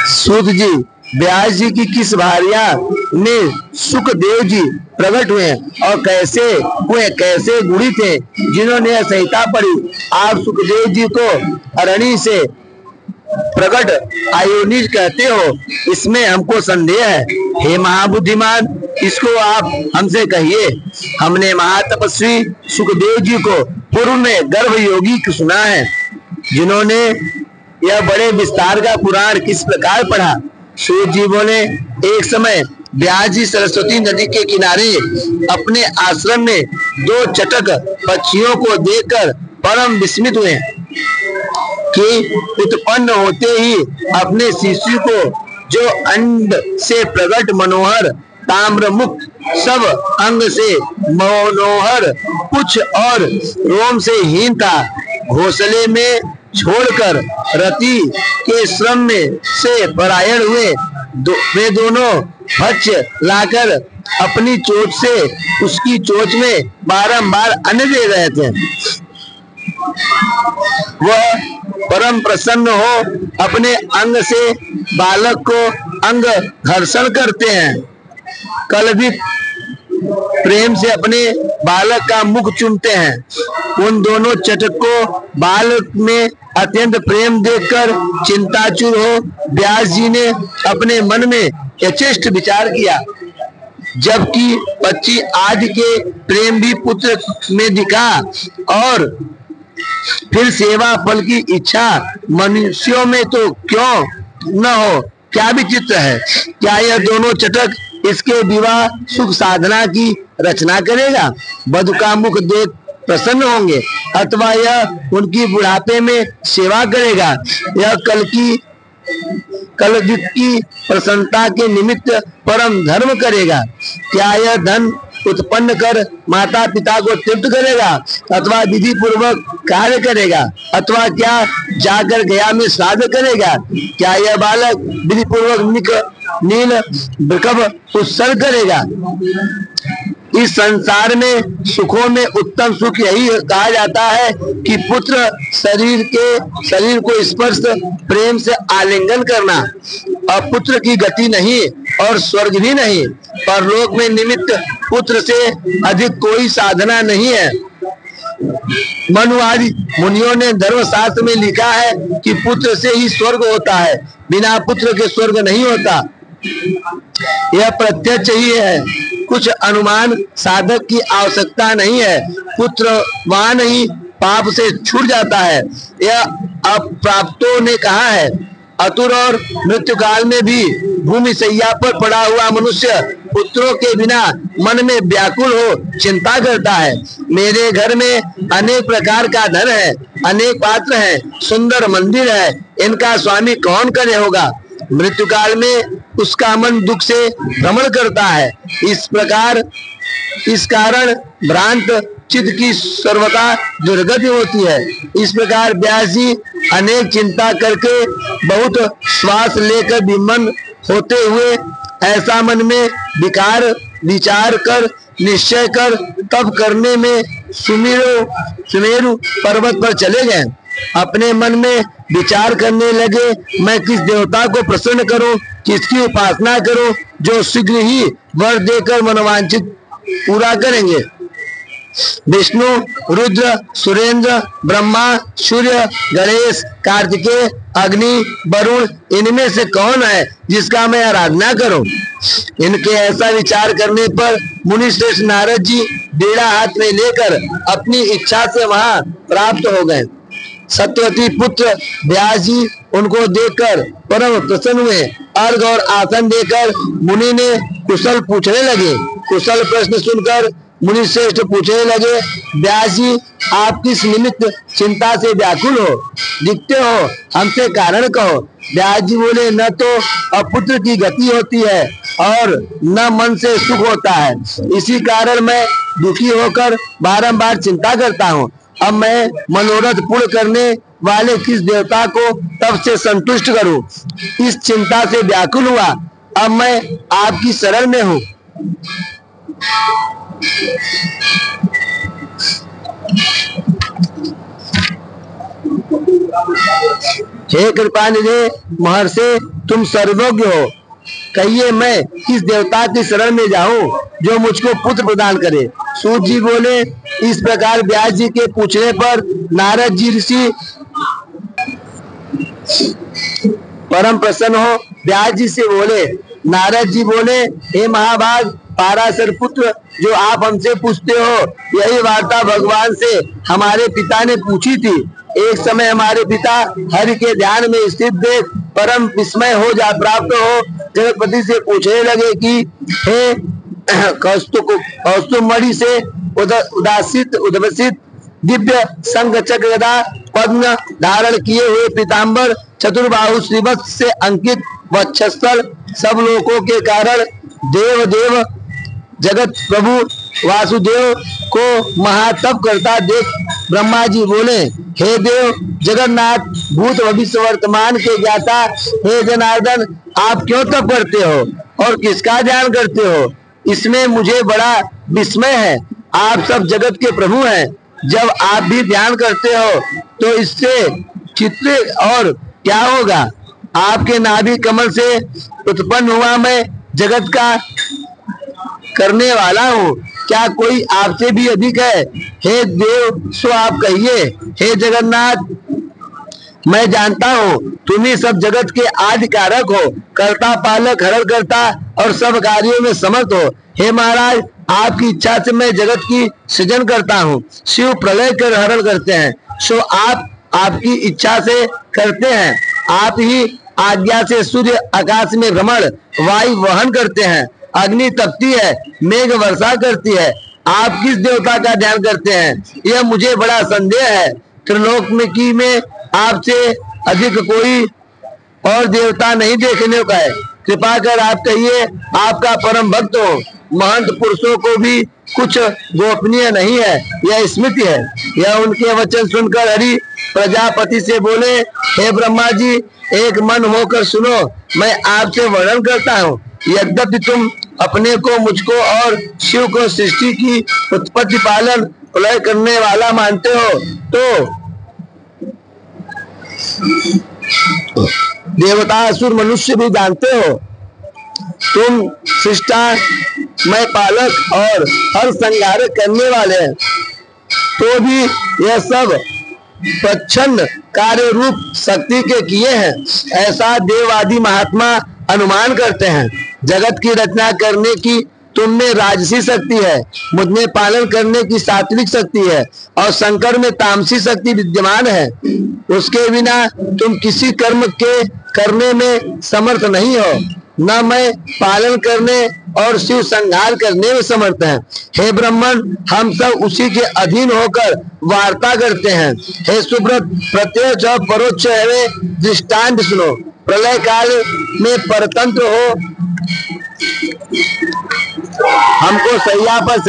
सूत जी, व्यास जी की किस भार्या में सुखदेव जी प्रकट हुए और कैसे हुए, कैसे गुणी थे जिन्होंने यह संहिता पढ़ी। आप सुखदेव जी को अरणी से प्रकट आयोनिज कहते हो, इसमें हमको संदेह है। हे महाबुद्धिमान, इसको आप हमसे कहिए। हमने महातपस्वी सुखदेव जी को पूर्व में गर्भ योगी को सुना है, जिन्होंने यह बड़े विस्तार का पुराण किस प्रकार पढ़ा। सूत जी बोले, एक समय व्यास जी सरस्वती नदी के किनारे अपने आश्रम में दो चटक पक्षियों को देखकर परम विस्मित हुए कि उत्पन्न होते ही अपने शिशु को, जो अंड से प्रकट मनोहर ताम्र मुक्त, सब अंग से मनोहर, पुच्छ और रोम से हीन था, घोंसले में छोड़कर रति के श्रम में से परायण हुए। वे दोनों भक्ष्य लाकर अपनी चोंच से उसकी चोंच में बारंबार अन्न दे रहे थे। वह परम प्रसन्न हो अपने अंग से बालक को अंग घर्षण करते हैं। कल भी प्रेम से अपने बालक का मुख चूमते हैं। उन दोनों चटक को बालक में अत्यंत प्रेम देखकर चिंताचूर हो व्यास जी ने अपने मन में यथेष्ट विचार किया, जबकि पक्षी आदि के प्रेम भी पुत्र में दिखा और फिर सेवा फल की इच्छा मनुष्यों में तो क्यों न हो। क्या विचित्र है, क्या यह दोनों चटक इसके विवाह सुख साधना की रचना करेगा? वधु का मुख देख प्रसन्न होंगे अथवा यह उनकी बुढ़ापे में सेवा करेगा? यह कल की प्रसन्नता के निमित्त परम धर्म करेगा? क्या यह धन उत्पन्न कर माता पिता को तृप्त करेगा अथवा विधि पूर्वक कार्य करेगा? अथवा क्या जाकर गया में श्राद्ध करेगा? क्या यह बालक विधि पूर्वक नील वृषभ उत्सर्ग करेगा? इस संसार में सुखों में उत्तम सुख यही कहा जाता है कि पुत्र शरीर को स्पर्श प्रेम से आलिंगन करना। और पुत्र की गति नहीं और स्वर्ग भी नहीं, परलोक में निमित्त पुत्र से अधिक कोई साधना नहीं है। मनु आदि मुनियों ने धर्मशास्त्र में लिखा है कि पुत्र से ही स्वर्ग होता है, बिना पुत्र के स्वर्ग नहीं होता। यह प्रत्यक्ष ही है, कुछ अनुमान साधक की आवश्यकता नहीं है। पुत्रवान ही पाप से छूट जाता है। यह अप्राप्तों ने कहा है। अतुर और मृत्यु काल में भी भूमि सैया पर पड़ा हुआ मनुष्य पुत्रों के बिना मन में व्याकुल हो चिंता करता है। मेरे घर में अनेक प्रकार का धन है, अनेक पात्र हैं, सुंदर मंदिर है, इनका स्वामी कौन करे होगा? मृत्यु काल में उसका मन दुख से भ्रमण करता है। इस कारण भ्रांत चित्त की सर्वथा दुर्गति होती है। इस प्रकार व्यास जी अनेक चिंता करके बहुत श्वास लेकर विमन होते हुए ऐसा मन में विचार कर निश्चय कर तप करने में सुमेरु पर्वत पर चले गए। अपने मन में विचार करने लगे, मैं किस देवता को प्रसन्न करूं, किसकी उपासना करूं जो शीघ्र ही वर देकर मनोवांछित पूरा करेंगे। विष्णु, रुद्र, सुरेंद्र, ब्रह्मा, सूर्य, गणेश, कार्तिकेय, अग्नि, वरुण, इनमें से कौन है जिसका मैं आराधना करूं? इनके ऐसा विचार करने पर मुनि श्रेष्ठ नारद जी बेड़ा हाथ में लेकर अपनी इच्छा से वहां प्राप्त हो गए। सत्यवती पुत्र व्यास जी उनको देखकर परम प्रसन्न हुए। अर्घ और आसन देकर मुनि ने कुशल पूछने लगे। कुशल प्रश्न सुनकर मुनि श्रेष्ठ पूछने लगे, व्यास जी आप किस निमित्त चिंता से व्याकुल हो दिखते हो, हमसे कारण कहो। व्यास जी बोले, न तो अपुत्र की गति होती है और न मन से सुख होता है, इसी कारण मैं दुखी होकर बारंबार चिंता करता हूँ। अब मैं मनोरथ पूर्ण करने वाले किस देवता को तब से संतुष्ट करूं? इस चिंता से व्याकुल हुआ। अब मैं आपकी शरण में हूं। हे कृपानिधे महर्षि, तुम सर्वज्ञ हो, कहिए मैं किस देवता की शरण में जाऊं जो मुझको पुत्र प्रदान करे। सूत जी बोले, इस प्रकार व्यास जी के पूछने पर नारद जी ऋषि परम प्रसन्न हो व्यास जी से बोले। नारद जी बोले, हे महाभाग पाराशर पुत्र, जो आप हमसे पूछते हो, यही वार्ता भगवान से हमारे पिता ने पूछी थी। एक समय हमारे पिता हरि के ध्यान में स्थित देख परम विस्मय हो जा प्राप्त हो जगतपति से पूछने लगे कि हे कौस्तुभमणि से उद्भासित दिव्य संग चक्र गदा पद्म धारण किए हुए पीताम्बर चतुर्बाहु श्रीवत्स से अंकित वक्षस्थल सब लोकों के कारण देव जगत प्रभु वासुदेव को महातप करता देख ब्रह्मा जी बोले, हे देव जगन्नाथ भूत भविष्य वर्तमान के ज्ञाता, हे जनार्दन आप क्यों तप करते हो और किसका ध्यान करते हो, इसमें मुझे बड़ा विस्मय है। आप सब जगत के प्रभु हैं, जब आप भी ध्यान करते हो तो इससे चित्त और क्या होगा। आपके नाभि कमल से उत्पन्न हुआ मैं जगत का करने वाला हूँ, क्या कोई आपसे भी अधिक है। हे देव सो आप कहिए। हे जगन्नाथ मैं जानता हूँ तुम ही सब जगत के आदि कारक हो, कर्ता पालक हरण करता और सब कार्यों में समर्थ हो। हे महाराज आपकी इच्छा से मैं जगत की सृजन करता हूँ, शिव प्रलय कर हरण करते हैं, सो आप आपकी इच्छा से करते हैं। आप ही आज्ञा से सूर्य आकाश में भ्रमण वायु वहन करते हैं, अग्नि तपती है, मेघ वर्षा करती है। आप किस देवता का ध्यान करते हैं, यह मुझे बड़ा संदेह है। त्रिलोक में की में आपसे अधिक कोई और देवता नहीं देखने का है, कृपा कर आप कहिए। आपका परम भक्त हो, महंत पुरुषों को भी कुछ गोपनीय नहीं है, यह स्मृति है। यह उनके वचन सुनकर हरि प्रजापति से बोले, हे ब्रह्मा जी एक मन होकर सुनो, मैं आपसे वर्णन करता हूँ। यद्यपि तुम अपने को मुझको और शिव को सृष्टि की उत्पत्ति पालन प्रलय करने वाला मानते हो, तो देवता असुर मनुष्य भी जानते हो तुम सृष्टा मैं पालक और हर संहार करने वाले हैं, तो भी यह सब प्रच्छन्न कार्य रूप शक्ति के किए हैं, ऐसा देवादि महात्मा अनुमान करते हैं। जगत की रचना करने की तुम में राजसी शक्ति है, मुझ में पालन करने की सात्विक शक्ति है और शंकर में तामसी शक्ति विद्यमान है। उसके बिना तुम किसी कर्म के करने में समर्थ नहीं हो, न मैं पालन करने और शिव संहार करने में समर्थ है। हे ब्राह्मण हम सब उसी के अधीन होकर वार्ता करते हैं। हे सुब्रत प्रत्यक्ष और परोक्ष दृष्टांत सुनो। प्रलय काल में परतंत्र हो, हमको सैया पर